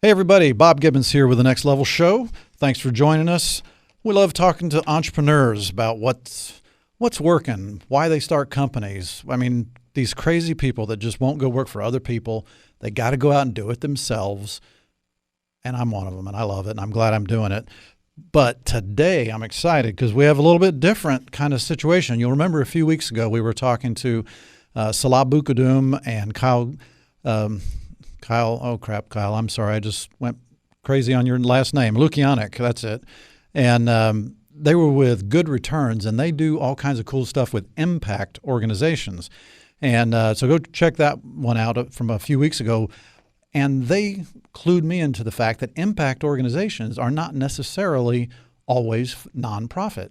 Hey everybody, Bob Gibbons here with the Next Level Show. Thanks for joining us. We love talking to entrepreneurs about what's working, why they start companies. I mean, these crazy people that just won't go work for other people. They got to go out and do it themselves. And I'm one of them, and I love it, and I'm glad I'm doing it. But today I'm excited because we have a little bit different kind of situation. You'll remember a few weeks ago we were talking to Salah Bukadum and Kyle, I'm sorry, I just went crazy on your last name, Lukianic, that's it. And they were with Good Returns, and they do all kinds of cool stuff with impact organizations. And so go check that one out from a few weeks ago. And they clued me into the fact that impact organizations are not necessarily always nonprofit.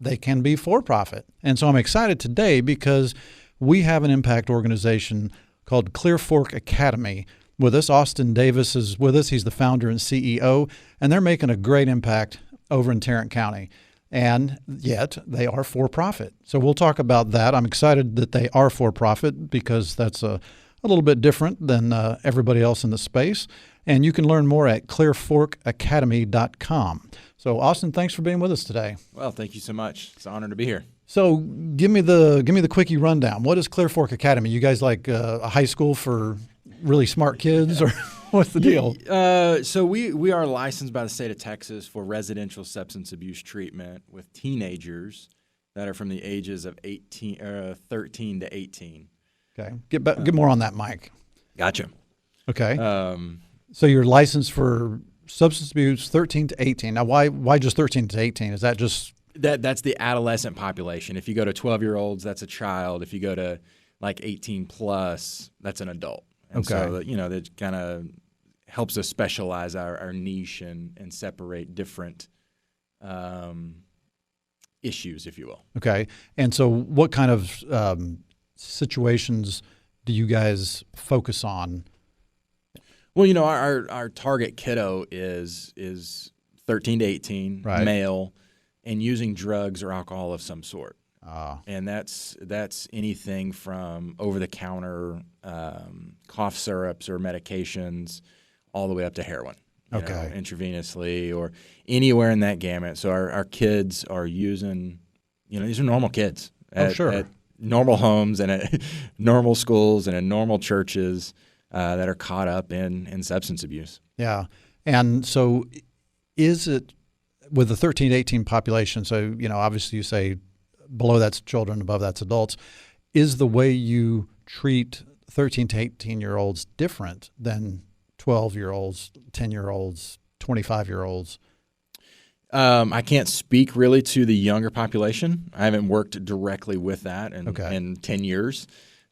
They can be for-profit. And so I'm excited today because we have an impact organization called Clearfork Academy with us. Austin Davis is with us. He's the founder and CEO, and they're making a great impact over in Tarrant County. And yet they are for-profit. So we'll talk about that. I'm excited that they are for-profit because that's a little bit different than everybody else in the space. And you can learn more at clearforkacademy.com. So Austin, thanks for being with us today. Well, thank you so much. It's an honor to be here. So give me the quickie rundown. What is Clearfork Academy? You guys like a high school for really smart kids, or what's the deal? So we are licensed by the state of Texas for residential substance abuse treatment with teenagers that are from the ages of 13 to 18. Okay. Get more on that, Mike. Gotcha. Okay. So you're licensed for substance abuse 13 to 18. Now, why just 13 to 18? Is that just that's the adolescent population? If you go to 12-year-olds, that's a child. If you go to like 18 plus, that's an adult. And so, that kind of helps us specialize our niche and separate different issues, if you will. Okay. And so what kind of situations do you guys focus on? Well, our target kiddo is 13 to 18, right, male, and using drugs or alcohol of some sort. And that's anything from over-the-counter cough syrups or medications all the way up to heroin, intravenously or anywhere in that gamut. So our kids are using, these are normal kids at normal homes and at normal schools and in normal churches that are caught up in substance abuse. Yeah. And so is it with the 13 to 18 population, so, obviously you say below that's children, above that's adults, is the way you treat 13 to 18-year-olds different than 12-year-olds, 10-year-olds, 25-year-olds? I can't speak really to the younger population. I haven't worked directly with that in 10 years.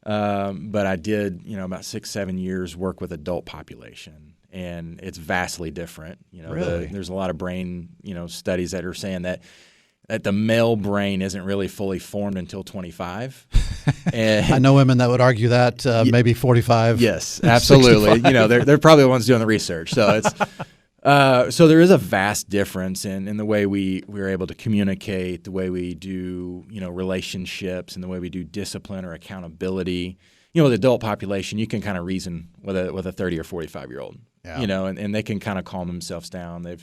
But I did, about 6-7 years work with adult population, and it's vastly different. Really? There's a lot of brain, studies that are saying that the male brain isn't really fully formed until 25. And I know women that would argue that maybe 45. Yes, absolutely. They're probably the ones doing the research. So it's so there is a vast difference in the way we're able to communicate, the way we do relationships, and the way we do discipline or accountability. With the adult population, you can kind of reason with a 30 or 45-year-old. Yeah. And they can kind of calm themselves down. They've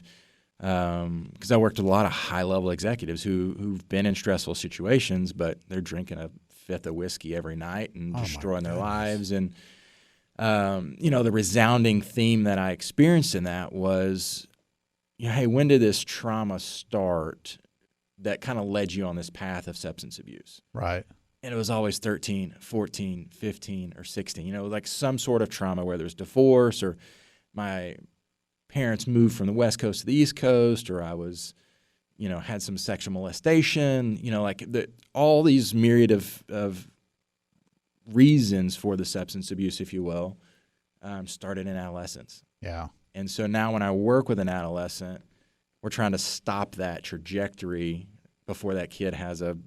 because I worked with a lot of high-level executives who've been in stressful situations, but they're drinking a fifth of whiskey every night and destroying their lives. And the resounding theme that I experienced in that was, hey, when did this trauma start that kind of led you on this path of substance abuse? Right. And it was always 13, 14, 15, or 16, like some sort of trauma, whether it's divorce or my parents moved from the West Coast to the East Coast, or I was, had some sexual molestation, all these myriad of reasons for the substance abuse, if you will, started in adolescence. Yeah. And so now when I work with an adolescent, we're trying to stop that trajectory before that kid has a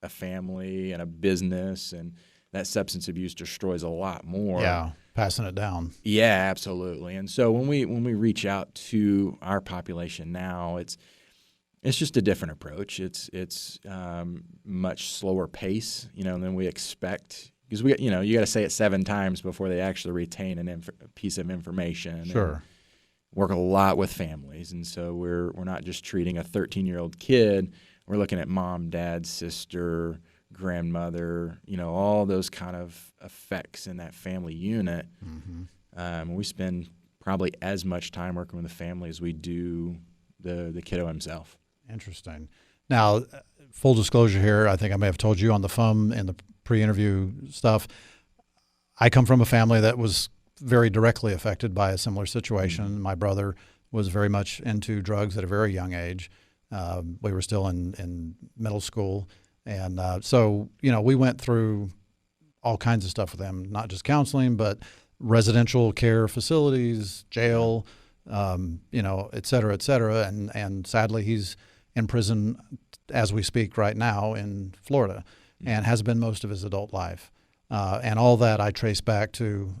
family and a business, and that substance abuse destroys a lot more. Yeah, passing it down. Yeah, absolutely. And so when we reach out to our population now, it's just a different approach. It's much slower pace, than we expect. Because you got to say it 7 times before they actually retain a piece of information. Sure. work a lot with families. And so we're not just treating a 13-year-old kid. We're looking at mom, dad, sister, grandmother, all those kind of effects in that family unit. We spend probably as much time working with the family as we do the kiddo himself. Interesting. Now, full disclosure here, I think I may have told you on the phone in the pre-interview stuff, I come from a family that was very directly affected by a similar situation. My brother was very much into drugs at a very young age. We were still in middle school. And so, we went through all kinds of stuff with them, not just counseling, but residential care facilities, jail, et cetera, et cetera. And sadly, he's in prison as we speak right now in Florida and has been most of his adult life. And all that I trace back to,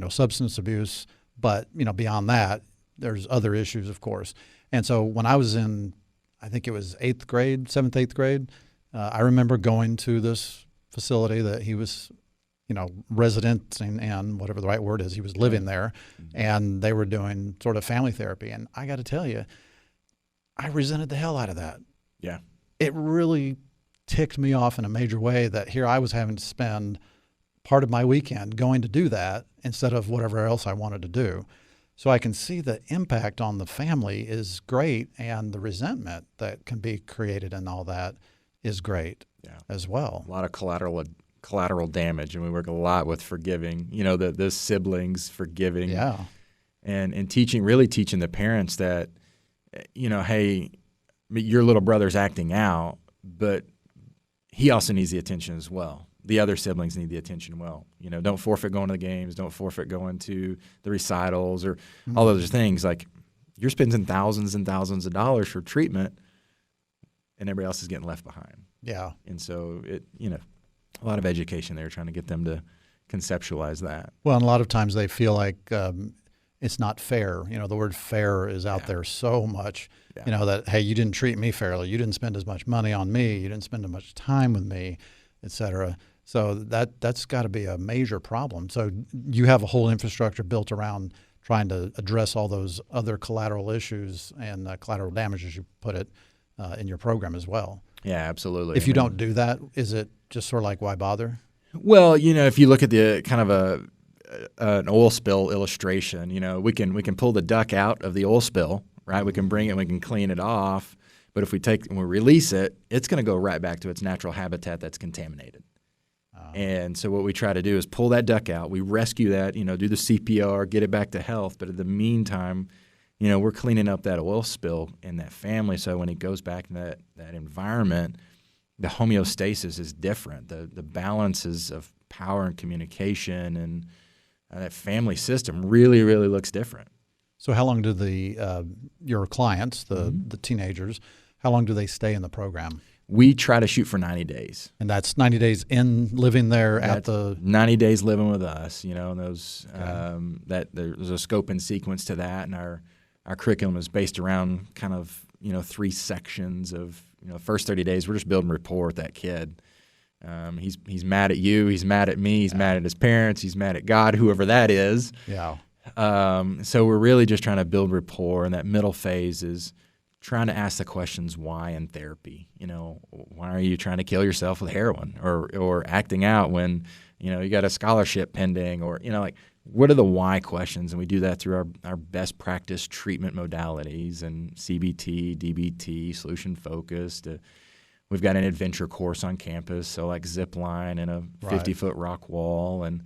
substance abuse. But, beyond that, there's other issues, of course. And so when I was in, I think it was 8th grade, I remember going to this facility that he was, residenting in, whatever the right word is. He was living there, and they were doing sort of family therapy. And I got to tell you, I resented the hell out of that. Yeah. It really ticked me off in a major way that here I was having to spend part of my weekend going to do that instead of whatever else I wanted to do. So I can see the impact on the family is great, and the resentment that can be created and all that is great as well. A lot of collateral damage, and we work a lot with forgiving, the siblings forgiving. Yeah. And really teaching the parents that, hey, your little brother's acting out, but he also needs the attention as well. The other siblings need the attention well. Don't forfeit going to the games. Don't forfeit going to the recitals or all those things. Like, you're spending thousands and thousands of dollars for treatment, and everybody else is getting left behind. Yeah. And so a lot of education there, trying to get them to conceptualize that. Well, and a lot of times they feel like it's not fair. The word fair is out there so much, that, hey, you didn't treat me fairly. You didn't spend as much money on me. You didn't spend as much time with me, et cetera. So that's got to be a major problem. So you have a whole infrastructure built around trying to address all those other collateral issues and collateral damage, as you put it, in your program as well. Yeah, absolutely. If you don't do that, is it just sort of like, why bother? Well, if you look at the kind of an oil spill illustration, we can pull the duck out of the oil spill, right? We can bring it and we can clean it off. But if we release it, it's going to go right back to its natural habitat that's contaminated. And so what we try to do is pull that duck out. We rescue that, do the CPR, get it back to health. But in the meantime, we're cleaning up that oil spill in that family. So when it goes back in that environment, the homeostasis is different. The balances of power and communication and that family system really, really looks different. So how long do your clients, the teenagers, how long do they stay in the program? We try to shoot for 90 days. And that's 90 days in living there at the 90 days living with us, and those that there's a scope and sequence to that, and our curriculum is based around kind of 3 sections of first 30 days we're just building rapport with that kid. He's mad at you, he's mad at me, he's mad at his parents, he's mad at God, whoever that is. Yeah. So we're really just trying to build rapport, and that middle phase is trying to ask the questions why in therapy. Why are you trying to kill yourself with heroin or acting out when you got a scholarship pending, or like, what are the why questions? And we do that through our best practice treatment modalities and CBT, DBT, solution focused. We've got an adventure course on campus, so like zip line and a 50-foot rock wall, and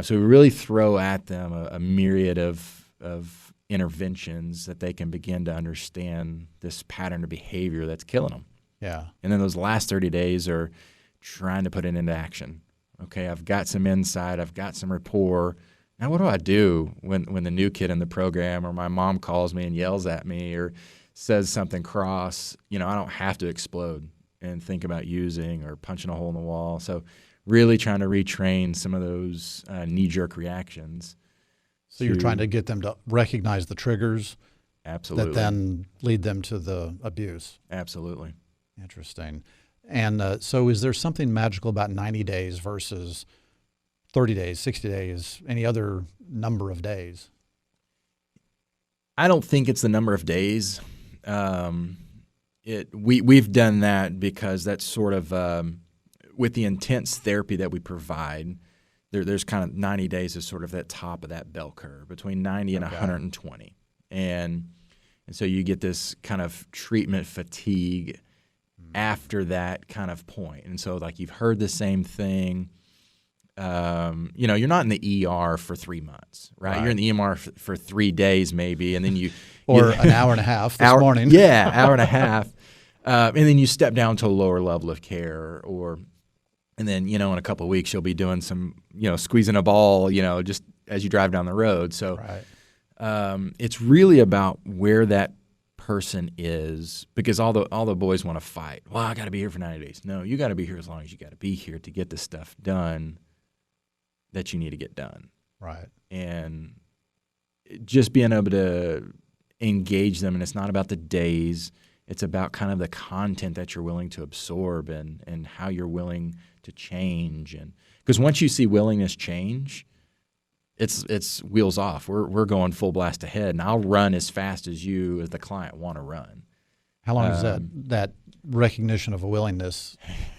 so we really throw at them a myriad of interventions that they can begin to understand this pattern of behavior that's killing them. Yeah. And then those last 30 days are trying to put it into action. Okay, I've got some insight, I've got some rapport. Now what do I do when the new kid in the program or my mom calls me and yells at me or says something cross? I don't have to explode and think about using or punching a hole in the wall. So really trying to retrain some of those knee-jerk reactions. So you're trying to get them to recognize the triggers absolutely that then lead them to the abuse. Absolutely. Interesting. And so is there something magical about 90 days versus 30 days, 60 days, any other number of days? I don't think it's the number of days. We've done that because that's sort of with the intense therapy that we provide. There's kind of 90 days is sort of that top of that bell curve between 90 and 120, and so you get this kind of treatment fatigue after that kind of point. And so like you've heard the same thing. You're not in the ER for 3 months, right? You're in the EMR for 3 days maybe, and then or an hour and a half this morning. Yeah, hour and a half. And then you step down to a lower level of care, and then, in a couple of weeks you'll be doing some, squeezing a ball, just as you drive down the road. So it's really about where that person is, because all the boys want to fight. Well, I got to be here for 90 days. No, you got to be here as long as you got to be here to get the stuff done that you need to get done. Right. And just being able to engage them, and it's not about the days. It's about kind of the content that you're willing to absorb and how you're willing to change. And because once you see willingness change, it's wheels off. We're going full blast ahead, and I'll run as fast as you as the client want to run. How long is that recognition of a willingness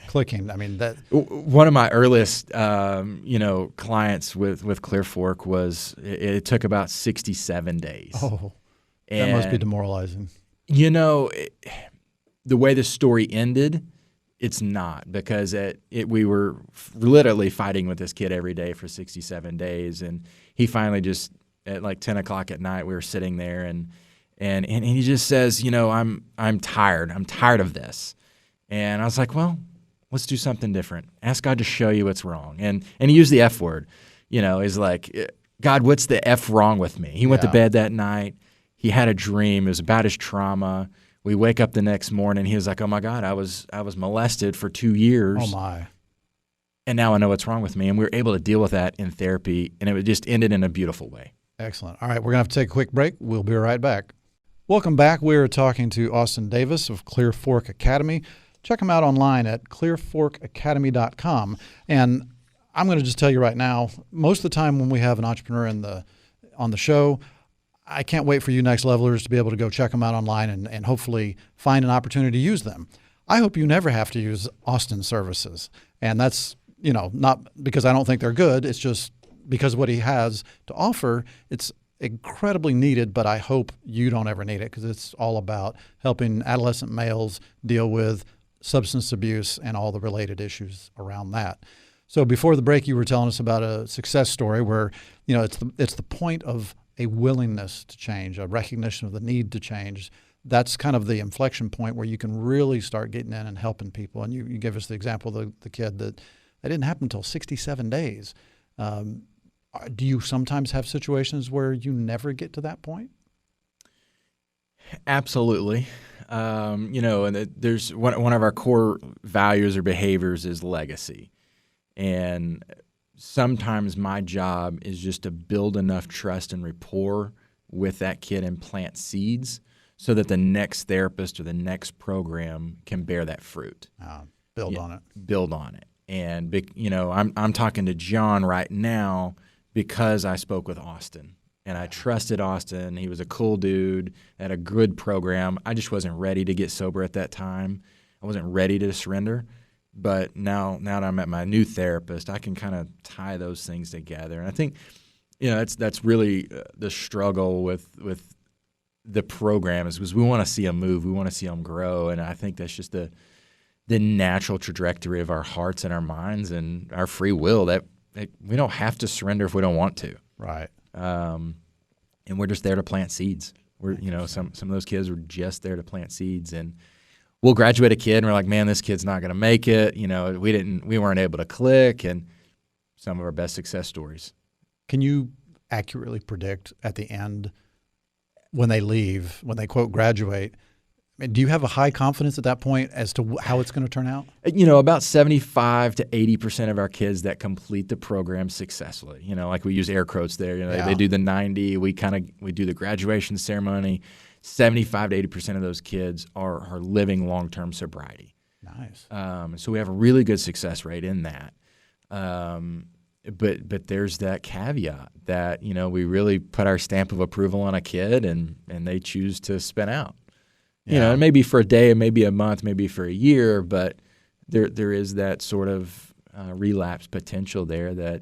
clicking? I mean, that one of my earliest clients with Clearfork was it took about 67 days. Oh, that must be demoralizing. The way the story ended, it's not, because we were literally fighting with this kid every day for 67 days, and he finally just at like 10 o'clock at night we were sitting there and he just says, I'm tired. I'm tired of this. And I was like, well, let's do something different. Ask God to show you what's wrong. And he used the F word. He's like, God, what's the F wrong with me? He went to bed that night. He had a dream. It was about his trauma. We wake up the next morning. He was like, oh, my God, I was molested for 2 years. Oh, my. And now I know what's wrong with me. And we were able to deal with that in therapy, and it just ended in a beautiful way. Excellent. All right, we're going to have to take a quick break. We'll be right back. Welcome back. We're talking to Austin Davis of Clearfork Academy. Check him out online at clearforkacademy.com. And I'm going to just tell you right now, most of the time when we have an entrepreneur on the show, I can't wait for you next levelers to be able to go check them out online and hopefully find an opportunity to use them. I hope you never have to use Austin's services. And that's, not because I don't think they're good. It's just because what he has to offer, it's incredibly needed, but I hope you don't ever need it, because it's all about helping adolescent males deal with substance abuse and all the related issues around that. So before the break, you were telling us about a success story where, it's the point of a willingness to change, a recognition of the need to change. That's kind of the inflection point where you can really start getting in and helping people. And you give us the example of the kid that didn't happen until 67 days. Do you sometimes have situations where you never get to that point? Absolutely. And there's one of our core values or behaviors is legacy. And sometimes my job is just to build enough trust and rapport with that kid and plant seeds so that the next therapist or the next program can bear that fruit. Build on it. Build on it. And, I'm talking to John right now because I spoke with Austin. And I trusted Austin. He was a cool dude, had a good program. I just wasn't ready to get sober at that time. I wasn't ready to surrender. But now that I'm at my new therapist, I can kind of tie those things together. And I think, that's really the struggle with the program is because we want to see them move. We want to see them grow. And I think that's just the natural trajectory of our hearts and our minds and our free will that we don't have to surrender if we don't want to. Right. And we're just there to plant seeds. We're, some of those kids were just there to plant seeds, and we'll graduate a kid and we're like, man, this kid's not going to make it. We weren't able to click, and some of our best success stories. Can you accurately predict at the end when they leave, when they quote graduate? I mean, do you have a high confidence at that point as to how it's going to turn out? About 75 to 80% of our kids that complete the program successfully. Like we use air quotes there. They do the 90. We do the graduation ceremony. 75 to 80% of those kids are living long-term sobriety. Nice. So we have a really good success rate in that. but there's that caveat that, you know, we really put our stamp of approval on a kid and they choose to spin out. You know, maybe for a day, maybe a month, maybe for a year, but there is that sort of relapse potential there that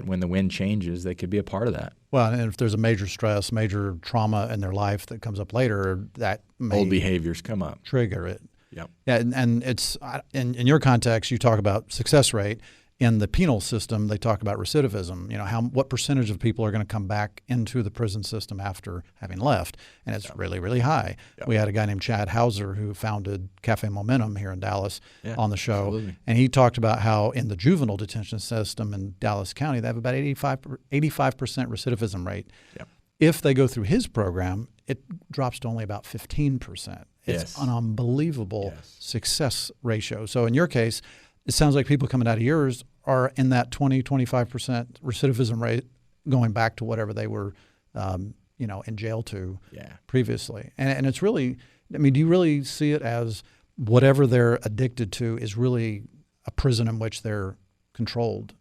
when the wind changes, they could be a part of that. Well, and if there's a major stress, major trauma in their life that comes up later, that may Old behaviors come up. Trigger it. Yep. Yeah, and it's in your context, you talk about success rate. In the penal system, they talk about recidivism. You know, what percentage of people are going to come back into the prison system after having left, and it's really, really high. Yep. We had a guy named Chad Hauser who founded Cafe Momentum here in Dallas on the show, absolutely. And he talked about how in the juvenile detention system in Dallas County, they have about 85% recidivism rate. Yep. If they go through his program, it drops to only about 15%. It's an unbelievable success ratio. So in your case, it sounds like people coming out of yours are in that 20-25% recidivism rate, going back to whatever they were, in jail to previously. And it's really, I mean, do you really see it as whatever they're addicted to is really a prison in which they're controlled,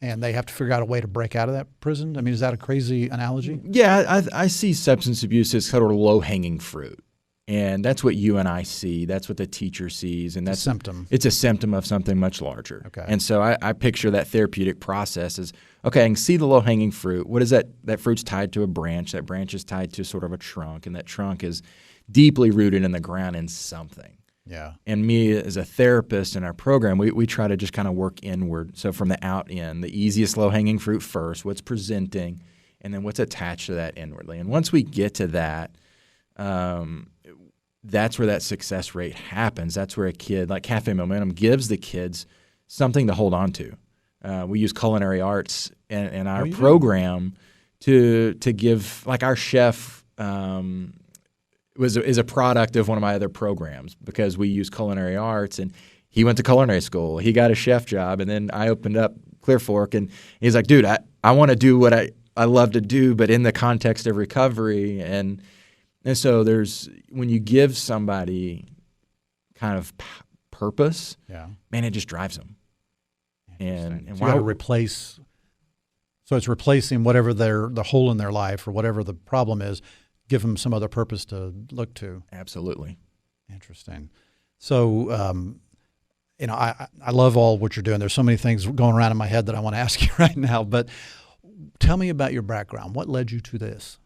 and they have to figure out a way to break out of that prison? I mean, is that a crazy analogy? Yeah, I see substance abuse as kind of low-hanging fruit. And that's what you and I see. That's what the teacher sees. And that's a symptom. It's a symptom of something much larger. Okay. And so I picture that therapeutic process as, okay, I can see the low-hanging fruit. What is that? That fruit's tied to a branch. That branch is tied to sort of a trunk. And that trunk is deeply rooted in the ground in something. Yeah. And me as a therapist in our program, we try to just kind of work inward. So from the out in, the easiest low-hanging fruit first, what's presenting, and then what's attached to that inwardly. And once we get to that, that's where that success rate happens. That's where a kid, like Cafe Momentum, gives the kids something to hold on to. We use culinary arts in our program to give, like our chef is a product of one of my other programs because we use culinary arts, and he went to culinary school. He got a chef job, and then I opened up Clearfork, and he's like, dude, I want to do what I love to do, but in the context of recovery. And so when you give somebody kind of purpose, man, it just drives them. And so you got to replace. So it's replacing whatever the hole in their life or whatever the problem is. Give them some other purpose to look to. Absolutely. Interesting. So, I love all what you're doing. There's so many things going around in my head that I want to ask you right now. But tell me about your background. What led you to this?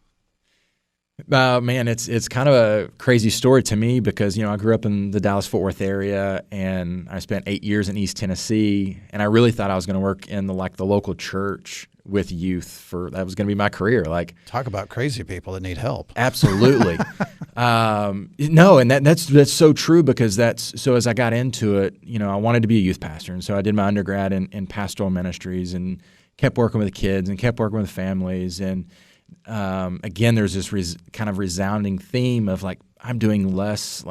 Man, it's kind of a crazy story to me because, I grew up in the Dallas-Fort Worth area, and I spent 8 years in East Tennessee, and I really thought I was going to work in the local church with youth. That was going to be my career. Talk about crazy people that need help. Absolutely. No, and that's so true because so as I got into it, I wanted to be a youth pastor, and so I did my undergrad in pastoral ministries and kept working with the kids and kept working with families. And again, there's this kind of resounding theme of I'm doing less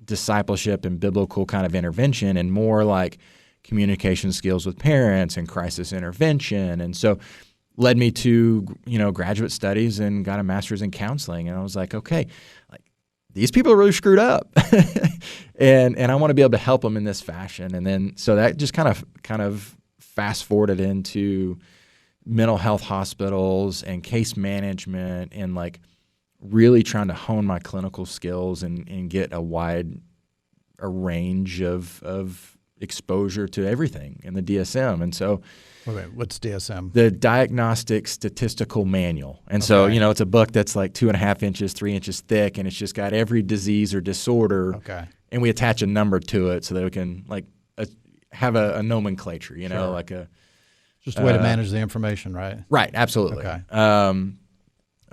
discipleship and biblical kind of intervention and more communication skills with parents and crisis intervention. And so led me to, graduate studies and got a master's in counseling. And I was like, okay, these people are really screwed up and I want to be able to help them in this fashion. And then, so that just kind of fast forwarded into mental health hospitals and case management and really trying to hone my clinical skills and get a range of exposure to everything in the DSM. And so wait, what's DSM? The Diagnostic Statistical Manual. And so, it's a book that's 2.5 inches, 3 inches thick, and it's just got every disease or disorder. Okay. And we attach a number to it so that we can have a nomenclature, Sure. Just a way to manage the information, right? Right, absolutely. Okay.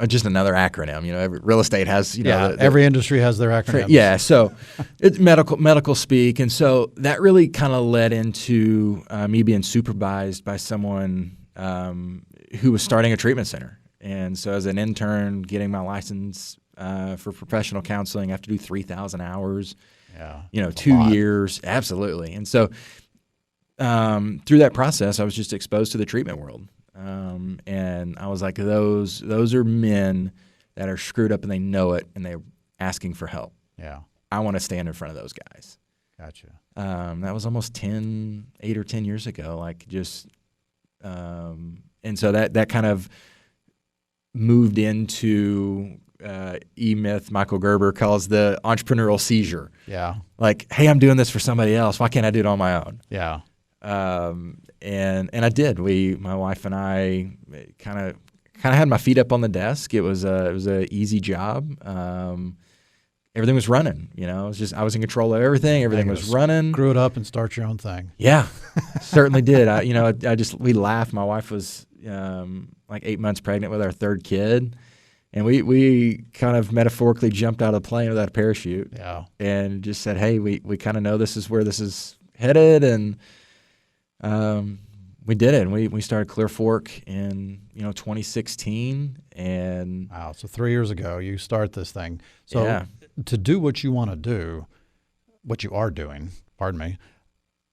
Just another acronym. Every real estate has, every industry has their acronyms. Yeah, so it's medical speak. And so that really kind of led into me being supervised by someone who was starting a treatment center. And so as an intern, getting my license for professional counseling, I have to do 3,000 hours, 2 years. Absolutely. And so through that process, I was just exposed to the treatment world. And I was like, those are men that are screwed up and they know it and they're asking for help. Yeah. I want to stand in front of those guys. Gotcha. That was almost 8 or 10 years ago. Just And so that kind of moved into E-Myth, Michael Gerber calls the entrepreneurial seizure. Yeah. Like, hey, I'm doing this for somebody else. Why can't I do it on my own? Yeah. And I did. My wife and I kind of had my feet up on the desk. It was a easy job. Everything was running. I was in control of everything. Everything was running. Screw it up and start your own thing. Yeah, certainly did. We laughed. My wife was like 8 months pregnant with our third kid, and we kind of metaphorically jumped out of the plane without a parachute. Yeah, and just said, hey, we kind of know this is where this is headed, and we did it. And we started Clearfork in 2016, and wow. So 3 years ago, you start this thing. So yeah. To do what you want to do, what you are doing, pardon me,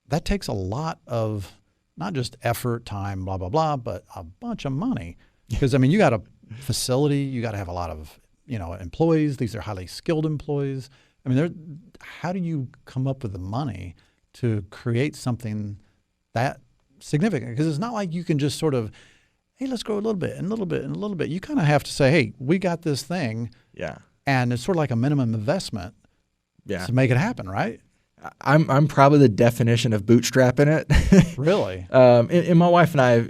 that takes a lot of not just effort, time, blah, blah, blah, but a bunch of money. Because, you got a facility, you got to have a lot of, employees. These are highly skilled employees. How do you come up with the money to create something that significant? Because it's not like you can just sort of, hey, let's grow a little bit and a little bit and a little bit. You kind of have to say, hey, we got this thing. Yeah. And it's sort of like a minimum investment to make it happen, right? I'm probably the definition of bootstrapping it. Really? And my wife and I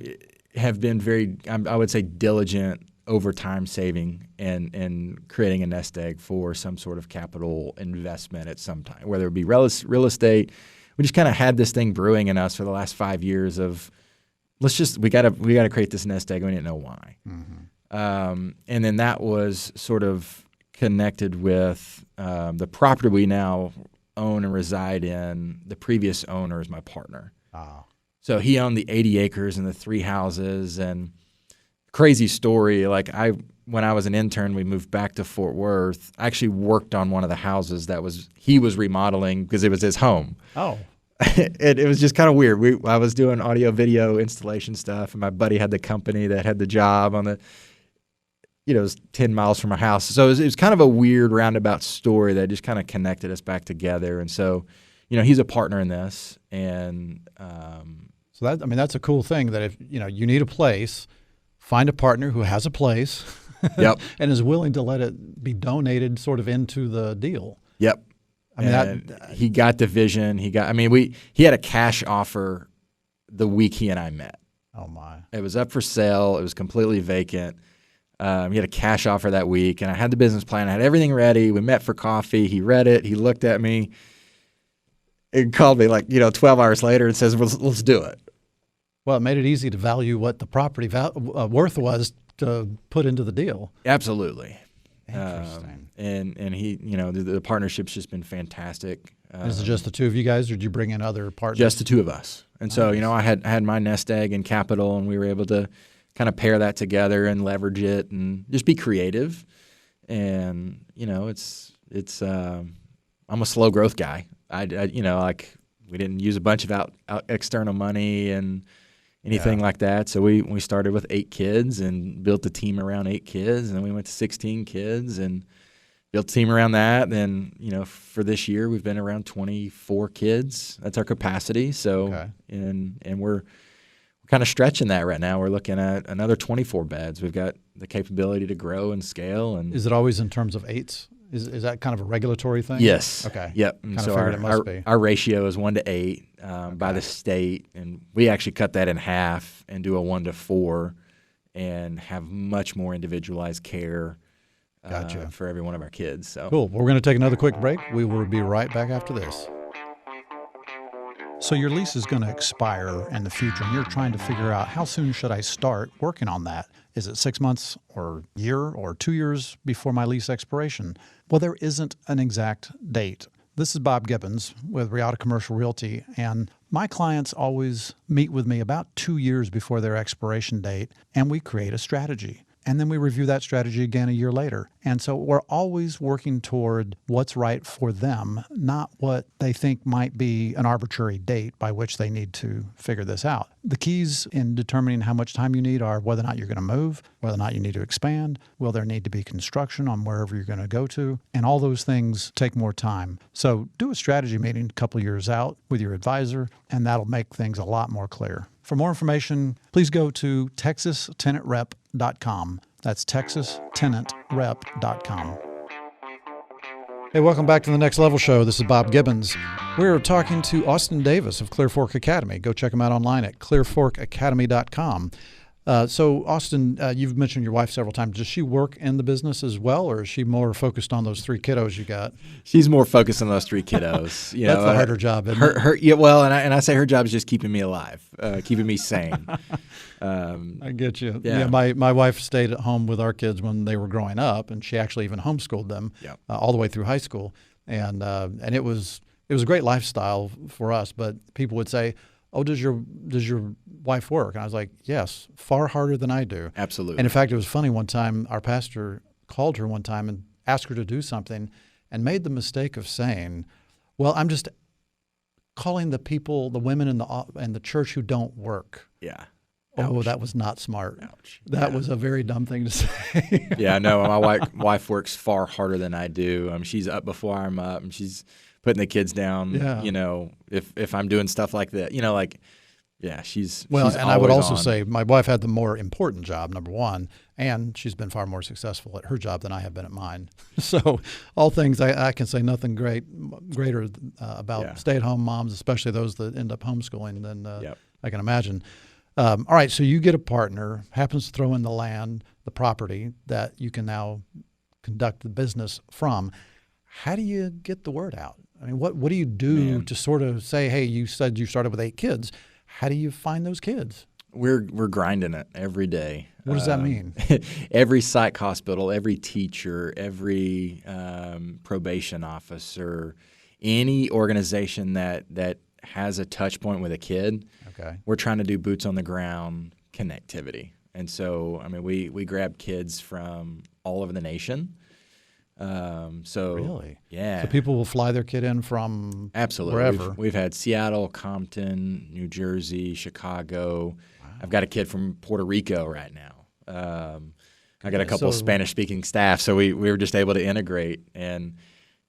have been very, I would say, diligent over time saving and creating a nest egg for some sort of capital investment at some time, whether it be real estate. We just kind of had this thing brewing in us for the last 5 years of we got to create this nest egg. We didn't know why. Mm-hmm. And then that was sort of connected with the property we now own and reside in. The previous owner is my partner. Oh. So he owned the 80 acres and the 3 houses. And crazy story, when I was an intern, we moved back to Fort Worth. I actually worked on one of the houses he was remodeling because it was his home. Oh. It was just kind of weird. I was doing audio video installation stuff, and my buddy had the company that had the job on the it was 10 miles from our house. So it was kind of a weird roundabout story that just kind of connected us back together. And so, he's a partner in this. And so that's a cool thing that if, you need a place, find a partner who has a place yep. and is willing to let it be donated sort of into the deal. Yep. He got the vision. He had a cash offer the week he and I met. Oh my. It was up for sale. It was completely vacant. He had a cash offer that week, and I had the business plan. I had everything ready. We met for coffee. He read it. He looked at me and called me 12 hours later and says, let's do it. Well, it made it easy to value what the property worth was to put into the deal. Absolutely. Interesting. And he, the partnership's just been fantastic. Is it just the two of you guys, or did you bring in other partners? Just the two of us. And so, I had my nest egg and capital, and we were able to kind of pair that together and leverage it and just be creative. And, I'm a slow growth guy. We didn't use a bunch of out external money and anything like that. So we started with 8 kids and built a team around 8 kids. And then we went to 16 kids and built a team around that. Then, for this year, we've been around 24 kids. That's our capacity. So, and we're kind of stretching that right now. We're looking at another 24 beds. We've got the capability to grow and scale. And is it always in terms of 8s? Is that kind of a regulatory thing? Yes. Okay. Yep. Kind of figured it must be. Our ratio is 1 to 8 by the state, and we actually cut that in half and do a 1 to 4, and have much more individualized care for every one of our kids. So cool. We're going to take another quick break. We will be right back after this. So your lease is going to expire in the future, and you're trying to figure out how soon should I start working on that? Is it 6 months or a year or 2 years before my lease expiration? Well, there isn't an exact date. This is Bob Gibbons with Riata Commercial Realty, and my clients always meet with me about 2 years before their expiration date, and we create a strategy. And then we review that strategy again a year later. And so we're always working toward what's right for them, not what they think might be an arbitrary date by which they need to figure this out. The keys in determining how much time you need are whether or not you're going to move, whether or not you need to expand, will there need to be construction on wherever you're going to go to, and all those things take more time. So do a strategy meeting a couple years out with your advisor, and that'll make things a lot more clear. For more information, please go to texastenantrep.com. That's texastenantrep.com. Hey, welcome back to the Next Level Show. This is Bob Gibbons. We're talking to Austin Davis of Clearfork Academy. Go check him out online at clearforkacademy.com. So, Austin, you've mentioned your wife several times. Does she work in the business as well, or is she more focused on those 3 kiddos you got? She's more focused on those 3 kiddos. That's the harder job, isn't it? Yeah, well, and I say her job is just keeping me alive, keeping me sane. I get you. Yeah. My wife stayed at home with our kids when they were growing up, and she actually even homeschooled them all the way through high school. And it was a great lifestyle for us. But people would say, "Oh, does your wife work?" And I was like, "Yes, far harder than I do." Absolutely. And in fact, it was funny. One time, our pastor called her one time and asked her to do something, and made the mistake of saying, "Well, I'm just calling the women in the church who don't work." Yeah. Oh, Ouch. that was not smart. Ouch. That was a very dumb thing to say. Yeah, no, my wife works far harder than I do. She's up before I'm up, and she's putting the kids down. Yeah. You know, if I'm doing stuff like that, you know, like, yeah, she's Well, she's and I would always also on. say my wife had the more important job, number one, and she's been far more successful at her job than I have been at mine. So all things I can say nothing greater about stay-at-home moms, especially those that end up homeschooling, than I can imagine. All right, so you get a partner, happens to throw in the land, the property that you can now conduct the business from. How do you get the word out? I mean, what do you do to sort of say, hey, you said you started with 8 kids. How do you find those kids? We're grinding it every day. What does that mean? Every psych hospital, every teacher, every probation officer, any organization that has a touch point with a kid, we're trying to do boots on the ground connectivity. And so, I mean, we grab kids from all over the nation. Really? Yeah. So people will fly their kid in from wherever. We've had Seattle, Compton, New Jersey, Chicago. Wow. I've got a kid from Puerto Rico right now. I got a couple of Spanish-speaking staff, so we were just able to integrate. And,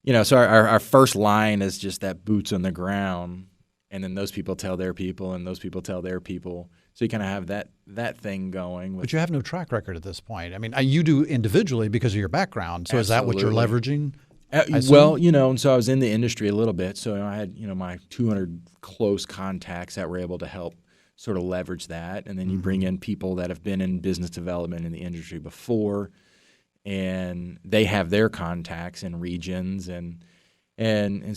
you know, so our first line is just that boots on the ground, and then those people tell their people, and those people tell their people. So you kind of have that thing going. But you have no track record at this point. I mean, you do individually because of your background. So Absolutely. Is that what you're leveraging? Well, you know, and so I was in the industry a little bit. So I had, you know, my 200 close contacts that were able to help sort of leverage that. And then you bring in people that have been in business development in the industry before, and they have their contacts in regions. And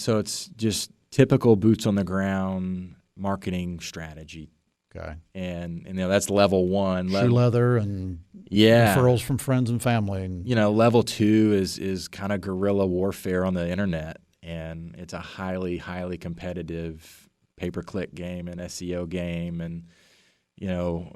so it's just typical boots on the ground marketing strategy. Okay. And you know, that's level 1. Shoe leather and referrals from friends and family. And, you know, level 2 is kind of guerrilla warfare on the internet, and it's a highly, highly competitive pay-per-click game and SEO game, and you know,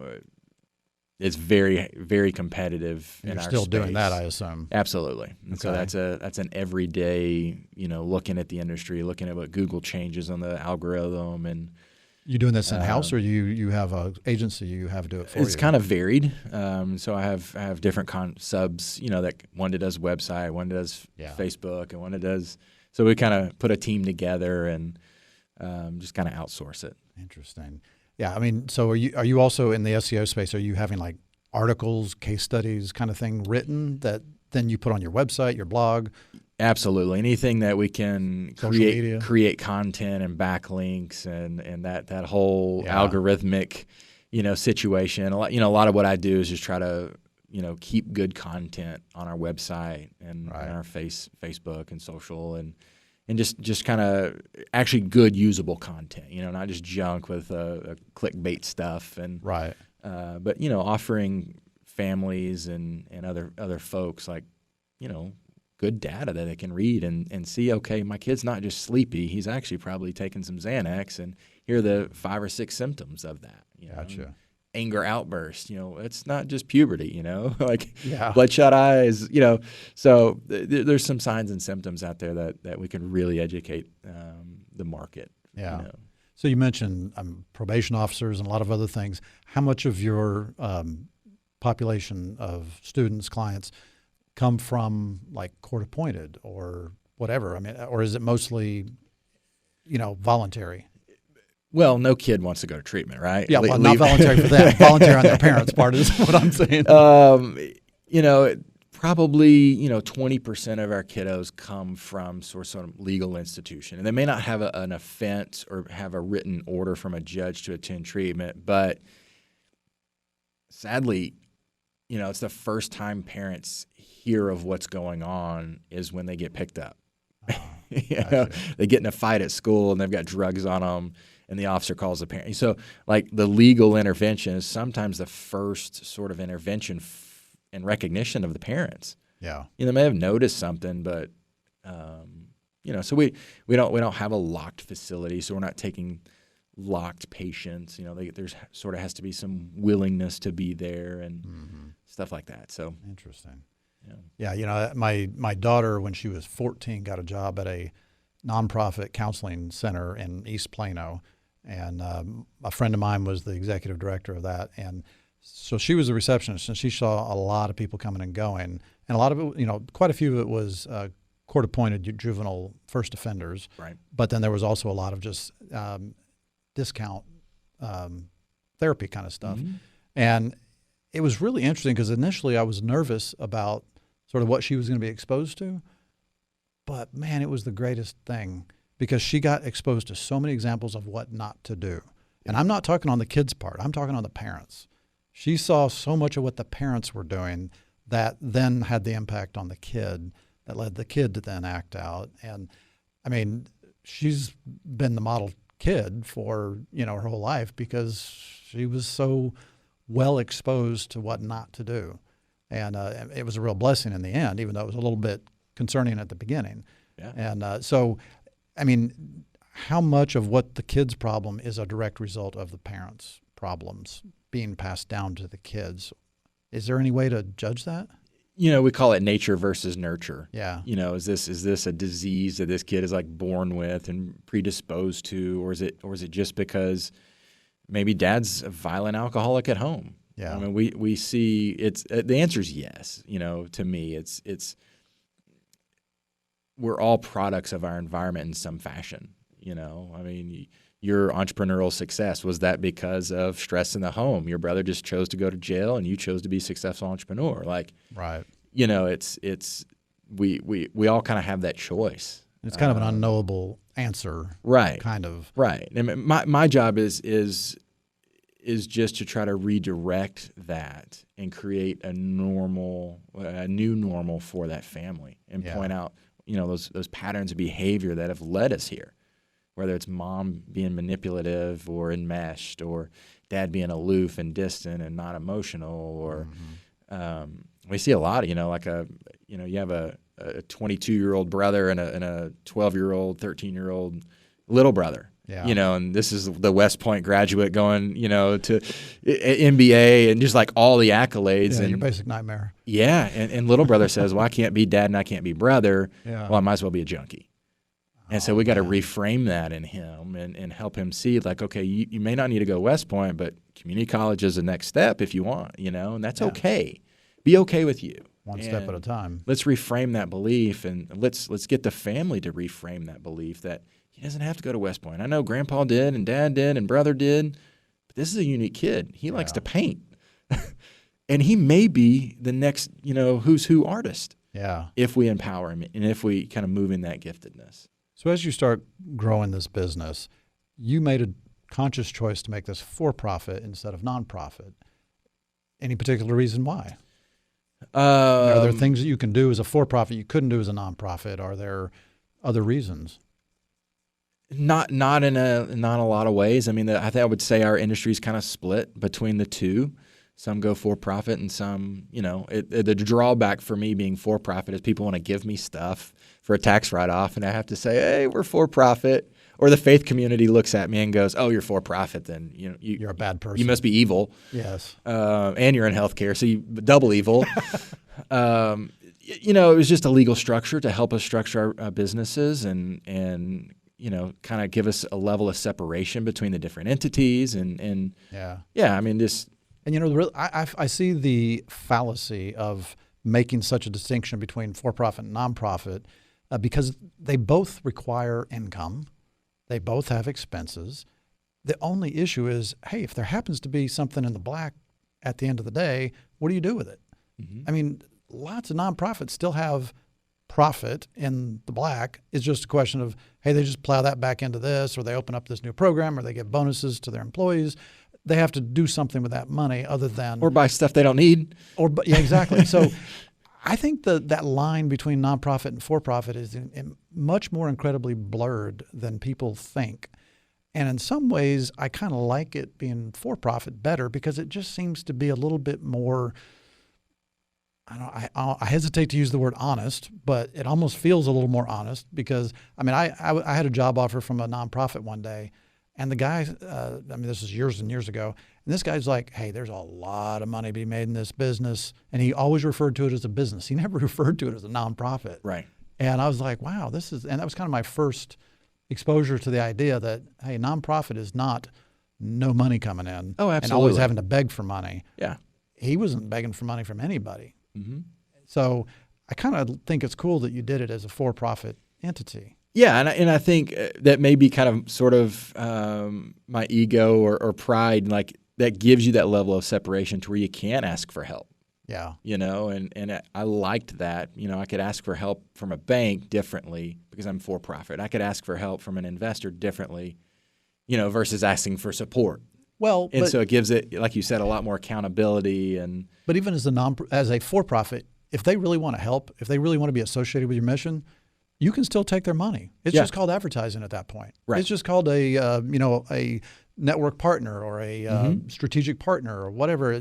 it's very, very competitive in our space. You're still doing that, I assume. Absolutely. And so that's an everyday, you know, looking at the industry, looking at what Google changes on the algorithm. And you doing this in-house, or you have an agency you have do it for you? It's kind of varied. So I have different subs, you know, that one that does website, one that does Facebook, and one that does. So we kind of put a team together and just kind of outsource it. Interesting. Yeah, I mean, so are you also in the SEO space? Are you having like articles, case studies, kind of thing written that then you put on your website, your blog? Absolutely. Anything that we can create content and backlinks and that whole algorithmic, you know, situation. A lot of what I do is just try to, you know, keep good content on our website and our Facebook and social and just kind of actually good usable content, you know, not just junk with clickbait stuff but you know, offering families and other folks, like, you know, good data that they can read and see, okay, my kid's not just sleepy, he's actually probably taking some Xanax, and here are the 5 or 6 symptoms of that. You know? Anger outburst, you know, it's not just puberty, you know, like bloodshot eyes, you know. So there's some signs and symptoms out there that we can really educate the market. Yeah. You know. So you mentioned probation officers and a lot of other things. How much of your population of students, clients, come from like court appointed or whatever? I mean, or is it mostly, you know, voluntary? Well, no kid wants to go to treatment, right? Yeah, well, not voluntary for them. Voluntary on their parents' part is what I'm saying. Probably 20% of our kiddos come from sort of legal institution, and they may not have an offense or have a written order from a judge to attend treatment, but sadly, it's the first time parents hear of what's going on is when they get picked up. They get in a fight at school and they've got drugs on them, and the officer calls the parent. So, like, the legal intervention is sometimes the first sort of intervention and recognition of the parents. Yeah, they may have noticed something, but so we don't have a locked facility, so we're not taking locked patients. There's sort of has to be some willingness to be there and stuff like that. So interesting. Yeah, my daughter, when she was 14, got a job at a nonprofit counseling center in East Plano, and a friend of mine was the executive director of that, and so she was the receptionist, and she saw a lot of people coming and going, and a lot of it, quite a few of it was court-appointed juvenile first offenders, right? But then there was also a lot of just discount therapy kind of stuff, and it was really interesting because initially I was nervous about sort of what she was going to be exposed to, but man, it was the greatest thing because she got exposed to so many examples of what not to do. And I'm not talking on the kids' part, I'm talking on the parents. She saw so much of what the parents were doing that then had the impact on the kid that led the kid to then act out. And I mean, she's been the model kid for, her whole life because she was so well exposed to what not to do. And it was a real blessing in the end, even though it was a little bit concerning at the beginning. Yeah. And so, I mean, how much of what the kid's problem is a direct result of the parents' problems being passed down to the kids? Is there any way to judge that? We call it nature versus nurture. Yeah. Is this a disease that this kid is like born with and predisposed to, or is it just because maybe dad's a violent alcoholic at home? Yeah. I mean, we see it's the answer is yes. To me, it's we're all products of our environment in some fashion. I mean, your entrepreneurial success, was that because of stress in the home? Your brother just chose to go to jail, and you chose to be a successful entrepreneur. Like, right. It's we all kind of have that choice. It's kind of an unknowable answer, right? Kind of, right. And my job is just to try to redirect that and create a new normal for that family, and point out those patterns of behavior that have led us here, whether it's mom being manipulative or enmeshed, or dad being aloof and distant and not emotional, or we see a lot of you have a 22-year-old brother and a 12-year-old, 13-year-old little brother. Yeah. And this is the West Point graduate going, to MBA and just like all the accolades. Yeah, and your basic nightmare. Yeah. And little brother says, well, I can't be dad and I can't be brother. Yeah. Well, I might as well be a junkie. And so we got to reframe that in him and help him see, like, okay, you may not need to go West Point, but community college is the next step if you want, and that's okay. Be okay with you. One step at a time. Let's reframe that belief, and let's get the family to reframe that belief that he doesn't have to go to West Point. I know Grandpa did and Dad did and brother did, but this is a unique kid. He likes to paint. And he may be the next, who's who artist. Yeah. If we empower him and if we kind of move in that giftedness. So as you start growing this business, you made a conscious choice to make this for-profit instead of nonprofit. Any particular reason why? Are there things that you can do as a for-profit you couldn't do as a nonprofit? Are there other reasons? Not in a lot of ways. I mean, I would say our industry is kind of split between the two. Some go for-profit and some, the drawback for me being for-profit is people want to give me stuff for a tax write-off, and I have to say, hey, we're for-profit. Or the faith community looks at me and goes, oh, you're for-profit, then you're a bad person. You must be evil. Yes. And you're in healthcare, so you double evil. It was just a legal structure to help us structure our businesses and kind of give us a level of separation between the different entities and I mean, this. And I see the fallacy of making such a distinction between for-profit and nonprofit because they both require income. They both have expenses. The only issue is, hey, if there happens to be something in the black at the end of the day, what do you do with it? Mm-hmm. I mean, lots of nonprofits still have profit in the black. It's just a question of, hey, they just plow that back into this, or they open up this new program, or they give bonuses to their employees. They have to do something with that money other than... Or buy stuff they don't need. Yeah, exactly. So I think that line between nonprofit and for-profit is much more incredibly blurred than people think. And in some ways, I kind of like it being for-profit better because it just seems to be a little bit more... I hesitate to use the word honest, but it almost feels a little more honest because, I mean, I had a job offer from a nonprofit one day, and the guy, this is years and years ago, and this guy's like, hey, there's a lot of money to be made in this business, and he always referred to it as a business. He never referred to it as a nonprofit. Right. And I was like, wow, and that was kind of my first exposure to the idea that, hey, nonprofit is not no money coming in. Oh, absolutely. And always having to beg for money. Yeah. He wasn't begging for money from anybody. Mm-hmm. So I kind of think it's cool that you did it as a for-profit entity. Yeah, and I think that may be kind of sort of my ego or pride, like that gives you that level of separation to where you can ask for help. Yeah. And I liked that. I could ask for help from a bank differently because I'm for-profit. I could ask for help from an investor differently, versus asking for support. Well, so it gives it, like you said, a lot more accountability. But even as a for-profit, if they really want to help, if they really want to be associated with your mission, you can still take their money. It's just called advertising at that point. Right. It's just called a network partner or a strategic partner or whatever.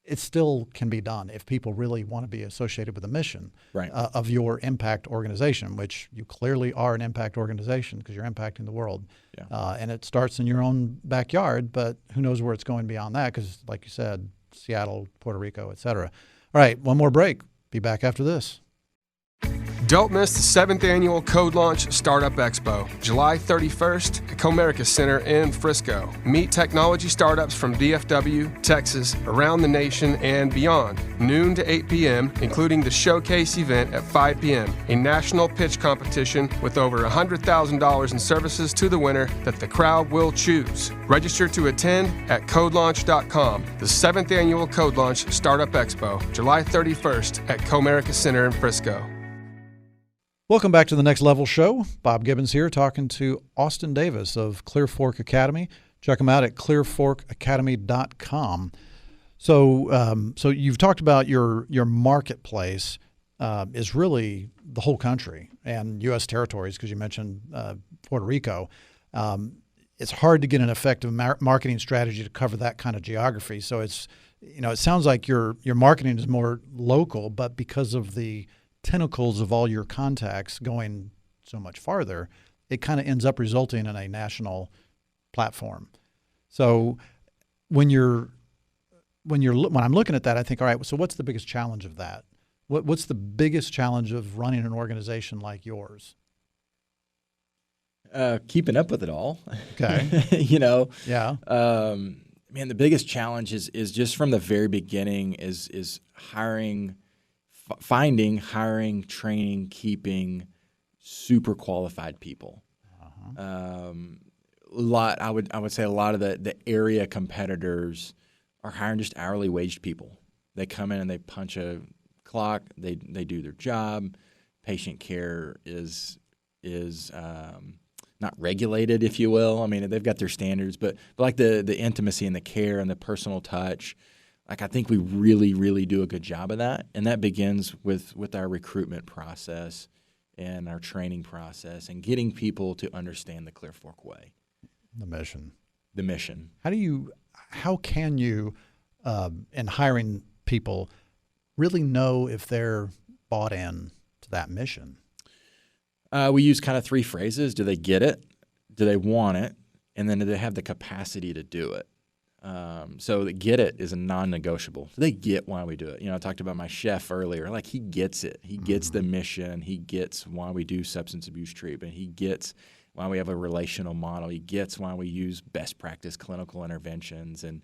It still can be done if people really want to be associated with the mission of your impact organization, which you clearly are an impact organization because you're impacting the world. Yeah. And it starts in your own backyard, but who knows where it's going beyond that because, like you said, Seattle, Puerto Rico, et cetera. All right, one more break. Be back after this. Don't miss the 7th Annual Code Launch Startup Expo, July 31st at Comerica Center in Frisco. Meet technology startups from DFW, Texas, around the nation, and beyond. Noon to 8 p.m., including the showcase event at 5 p.m., a national pitch competition with over $100,000 in services to the winner that the crowd will choose. Register to attend at codelaunch.com. The 7th Annual Code Launch Startup Expo, July 31st at Comerica Center in Frisco. Welcome back to the Next Level Show. Bob Gibbons here talking to Austin Davis of Clearfork Academy. Check them out at clearforkacademy.com. So you've talked about your marketplace is really the whole country and U.S. territories because you mentioned Puerto Rico. It's hard to get an effective marketing strategy to cover that kind of geography. So it sounds like your marketing is more local, but because of the tentacles of all your contacts going so much farther, it kind of ends up resulting in a national platform. So when I'm looking at that, I think, all right, so what's the biggest challenge of that? What's the biggest challenge of running an organization like yours? Keeping up with it all. Okay. Yeah. Man, the biggest challenge is just from the very beginning is hiring, training, keeping super qualified people. I would say a lot of the area competitors are hiring just hourly waged people. They come in and they punch a clock. They do their job. Patient care is not regulated, if you will. I mean, they've got their standards, but like the intimacy and the care and the personal touch. Like I think we really, really do a good job of that, and that begins with our recruitment process and our training process and getting people to understand the Clearfork way. The mission. How can you, in hiring people, really know if they're bought in to that mission? We use kind of 3 phrases. Do they get it? Do they want it? And then do they have the capacity to do it? So the get it is a non-negotiable. So they get why we do it. I talked about my chef earlier. Like he gets it. He gets the mission. He gets why we do substance abuse treatment. He gets why we have a relational model. He gets why we use best practice clinical interventions. And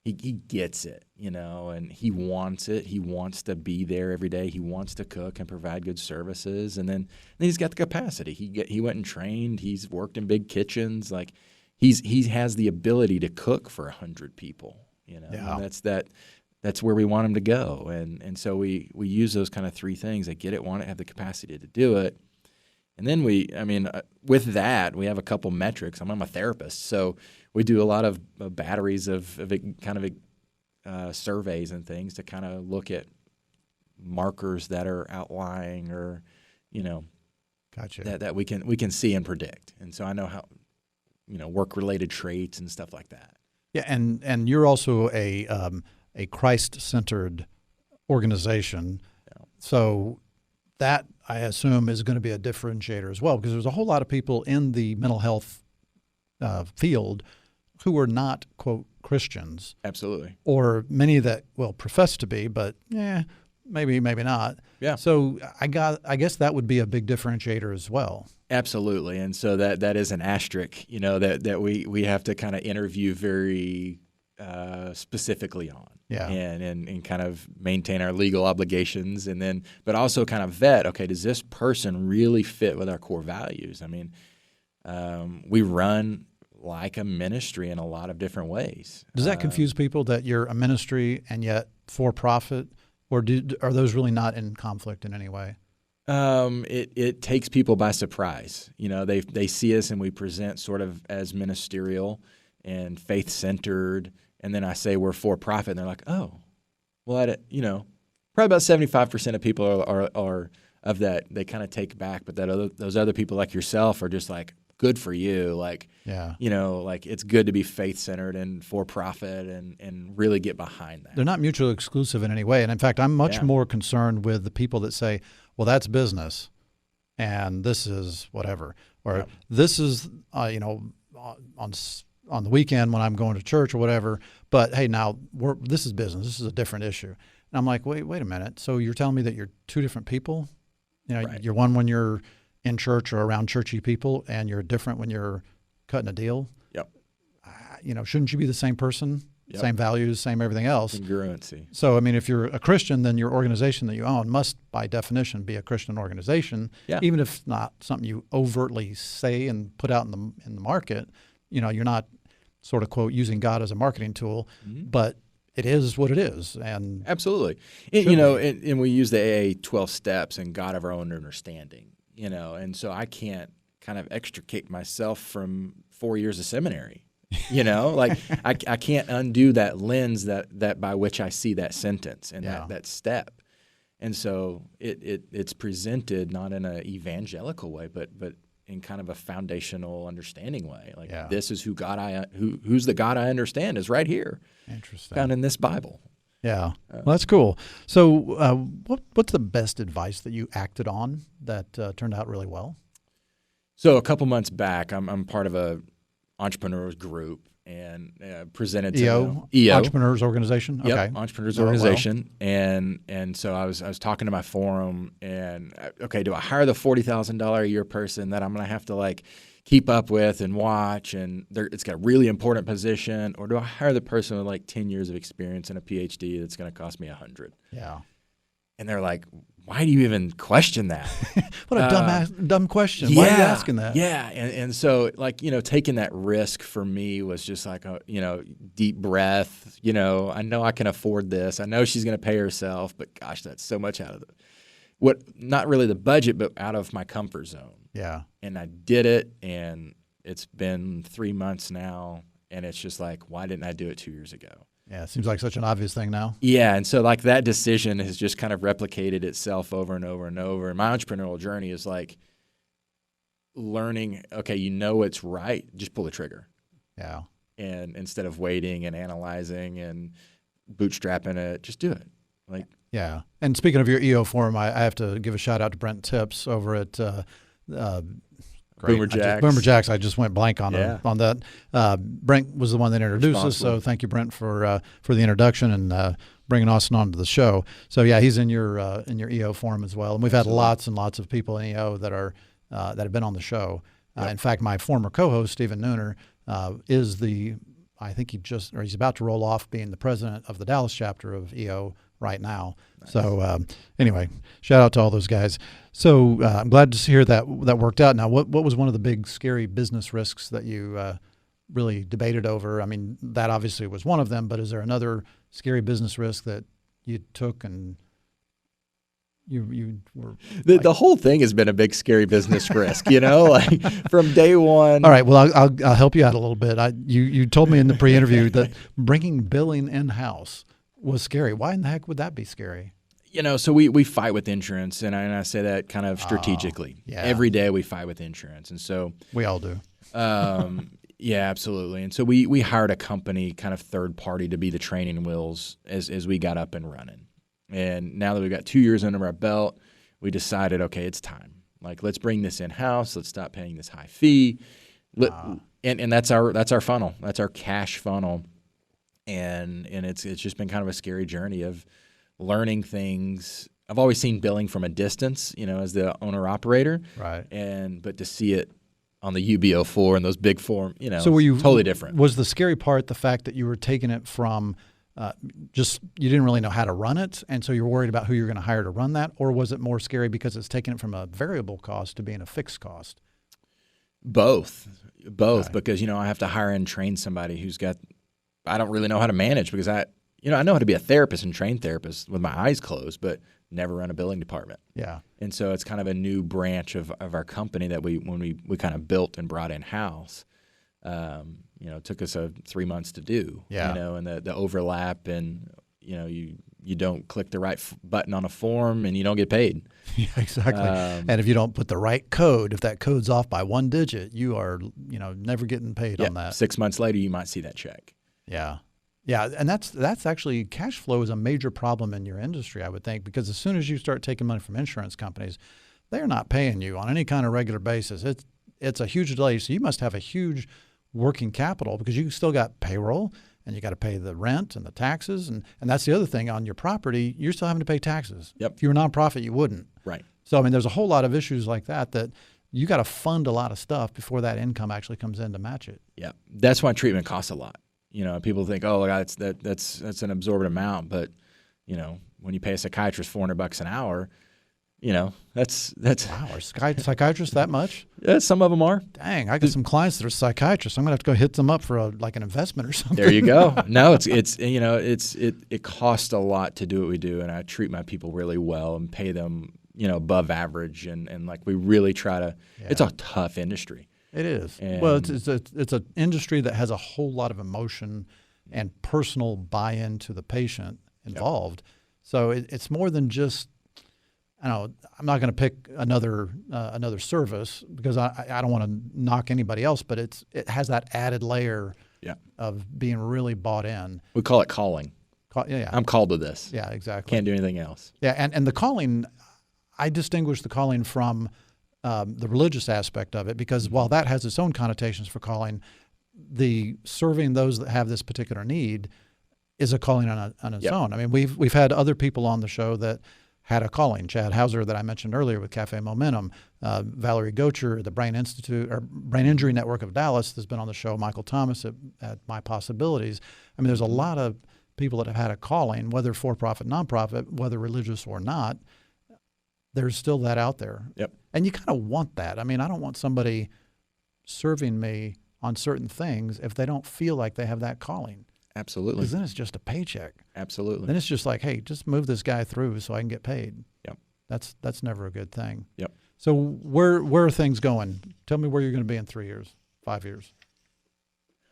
he gets it, and he wants it. He wants to be there every day. He wants to cook and provide good services. And then he's got the capacity. He went and trained. He's worked in big kitchens. Like he has the ability to cook for 100 people. Yeah. And that's where we want him to go. And so we use those kind of three things. They get it, want it, have the capacity to do it. And then with that, we have a couple metrics. I'm a therapist, so we do a lot of batteries of surveys and things to kind of look at markers that are outlying or, Gotcha. that we can see and predict. And so I know how, work-related traits and stuff like that. Yeah, and you're also a Christ-centered organization, so that I assume is going to be a differentiator as well, because there's a whole lot of people in the mental health field who are not, quote, Christians. Absolutely. Or many that will profess to be, but maybe not. Yeah. So I guess that would be a big differentiator as well. Absolutely. And so that is an asterisk, that we have to kind of interview very specifically on. Yeah. And kind of maintain our legal obligations, and then but also kind of vet, okay, does this person really fit with our core values? I mean, we run like a ministry in a lot of different ways. Does that confuse people that you're a ministry and yet for profit, or are those really not in conflict in any way? It takes people by surprise. They see us and we present sort of as ministerial and faith-centered, and then I say we're for profit, and they're like, oh, well, probably about 75% of people are of that. They kind of take back, but those other people like yourself are just like, good for you. Like, like it's good to be faith-centered and for profit and really get behind that. They're not mutually exclusive in any way. And in fact, I'm much more concerned with the people that say, well, that's business and this is whatever, or this is, on the weekend when I'm going to church or whatever, but hey, now this is business. This is a different issue. And I'm like, wait a minute. So you're telling me that you're two different people? Right. You're one when you're in church or around churchy people, and you're different when you're cutting a deal. Yep. Shouldn't you be the same person, same values, same everything else? Congruency. So, I mean, if you're a Christian, then your organization that you own must, by definition, be a Christian organization, even if not something you overtly say and put out in the market. You're not sort of, quote, using God as a marketing tool, but it is what it is. And absolutely. And we use the AA 12 steps and God of our own understanding, and so I can't kind of extricate myself from 4 years of seminary, like I can't undo that lens that by which I see that sentence and that step. And so it's presented not in an evangelical way, but in kind of a foundational understanding way. Like this is who's the God I understand is right here. Interesting. Found in this Bible. Yeah. Well, that's cool. So what's the best advice that you acted on that turned out really well? So a couple months back, I'm part of a entrepreneurs group and presented to EO Entrepreneurs Organization. Yep, okay, Entrepreneurs Organization, and so I was talking to my forum, and okay, do I hire the $40,000 a year person that I'm going to have to like keep up with and watch, and it's got a really important position, or do I hire the person with like 10 years of experience and a PhD that's going to cost me $100? Yeah, and they're like, why do you even question that? What a dumb question. Why are you asking that? Yeah. And so like, taking that risk for me was just like, deep breath, I know I can afford this. I know she's going to pay herself, but gosh, that's so much out of not really the budget, but out of my comfort zone. Yeah. And I did it, and it's been 3 months now, and it's just like, why didn't I do it 2 years ago? Yeah, it seems like such an obvious thing now. Yeah, and so like that decision has just kind of replicated itself over and over and over. And my entrepreneurial journey is like learning, okay, it's right, just pull the trigger. Yeah. And instead of waiting and analyzing and bootstrapping it, just do it. Like, yeah. And speaking of your EO forum, I have to give a shout out to Brent Tips over at Boomer Jacks. Boomer Jacks. I just went blank on that. Brent was the one that introduced us, so thank you, Brent, for the introduction and bringing Austin onto the show. So yeah, he's in your EO forum as well, and we've had lots and lots of people in EO that have been on the show. In fact, my former co-host Stephen Nooner he's about to roll off being the president of the Dallas chapter of EO right now. Nice. So anyway, shout out to all those guys. So I'm glad to hear that worked out. Now, what was one of the big scary business risks that you really debated over? I mean, that obviously was one of them, but is there another scary business risk that you took and you were the whole thing has been a big scary business risk, like from day one. All right, well, I'll help you out a little bit. You told me in the pre-interview that bringing billing in-house was scary. Why in the heck would that be scary? So we fight with insurance, and I say that kind of strategically. Yeah. Every day we fight with insurance, and so we all do. Yeah, absolutely. And so we hired a company, kind of third party, to be the training wheels as we got up and running. And now that we've got 2 years under our belt, we decided, okay, it's time. Like, let's bring this in house. Let's stop paying this high fee. And that's our funnel. That's our cash funnel. And it's just been kind of a scary journey of learning things. I've always seen billing from a distance, as the owner operator. Right. But to see it on the UBO4 and those big form, so were you totally different. Was the scary part the fact that you were taking it from just you didn't really know how to run it, and so you're worried about who you're going to hire to run that, or was it more scary because it's taking it from a variable cost to being a fixed cost? Both, Okay. because I have to hire and train somebody I don't really know how to manage, because I know how to be a therapist and train therapists with my eyes closed, but never run a billing department. Yeah. And so it's kind of a new branch of our company that when we kind of built and brought in house. It took us 3 months to do. Yeah. And the overlap, and you don't click the right button on a form and you don't get paid. Yeah, exactly. And if you don't put the right code, if that code's off by one digit, you are never getting paid on that. 6 months later, you might see that check. Yeah. Yeah, and that's actually cash flow is a major problem in your industry, I would think, because as soon as you start taking money from insurance companies, they're not paying you on any kind of regular basis. It's a huge delay, so you must have a huge working capital because you still got payroll and you got to pay the rent and the taxes, and that's the other thing on your property. You're still having to pay taxes. Yep. If you're a nonprofit, you wouldn't. Right. So I mean, there's a whole lot of issues like that you got to fund a lot of stuff before that income actually comes in to match it. Yeah, that's why treatment costs a lot. People think, oh, God, that's an absorbent amount, but when you pay a psychiatrist $400 an hour, that's wow. Are psychiatrists that much? Yeah, some of them are. Dang, I got some clients that are psychiatrists. I'm gonna have to go hit them up for an investment or something. There you go. No, it costs a lot to do what we do, and I treat my people really well and pay them above average, and like we really try to. Yeah. It's a tough industry. It is. Well, it's an industry that has a whole lot of emotion and personal buy-in to the patient involved. Yep. So it's more than just. I'm not going to pick another service because I don't want to knock anybody else, but it has that added layer of being really bought in. We call it calling. Yeah. I'm called to this. Yeah, exactly. Can't do anything else. Yeah, and the calling, I distinguish the calling from the religious aspect of it because while that has its own connotations for calling, the serving those that have this particular need is a calling on its own. I mean, we've had other people on the show that had a calling. Chad Hauser that I mentioned earlier with Cafe Momentum, Valerie Gocher, the Brain Institute or Brain Injury Network of Dallas has been on the show, Michael Thomas at My Possibilities. I mean, there's a lot of people that have had a calling, whether for-profit, nonprofit, whether religious or not. There's still that out there. Yep. And you kind of want that. I mean, I don't want somebody serving me on certain things if they don't feel like they have that calling. Absolutely. Because then it's just a paycheck. Absolutely. Then it's just like, hey, just move this guy through so I can get paid. Yep. That's never a good thing. Yep. So where are things going? Tell me where you're going to be in 3 years, 5 years.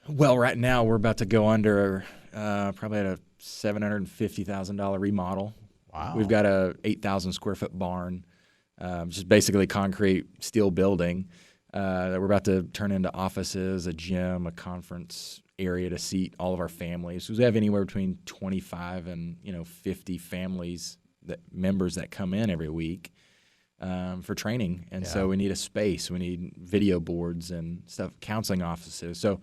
Well, right now we're about to go under probably at a $750,000 remodel. Wow. We've got a 8,000 square foot barn, just basically concrete steel building that we're about to turn into offices, a gym, a conference area to seat all of our families. So we have anywhere between 25 and 50 members that come in every week for training, and so we need a space. We need video boards and stuff, counseling offices. So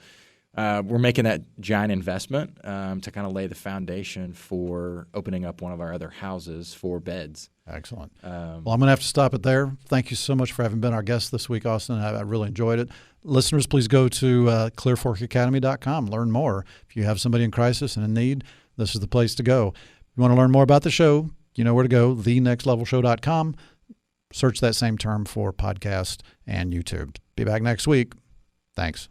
we're making that giant investment to kind of lay the foundation for opening up one of our other houses for beds. Excellent. Well, I'm going to have to stop it there. Thank you so much for having been our guest this week, Austin. I really enjoyed it. Listeners, please go to clearforkacademy.com. Learn more. If you have somebody in crisis and in need, this is the place to go. If you want to learn more about the show, you know where to go, thenextlevelshow.com. Search that same term for podcast and YouTube. Be back next week. Thanks.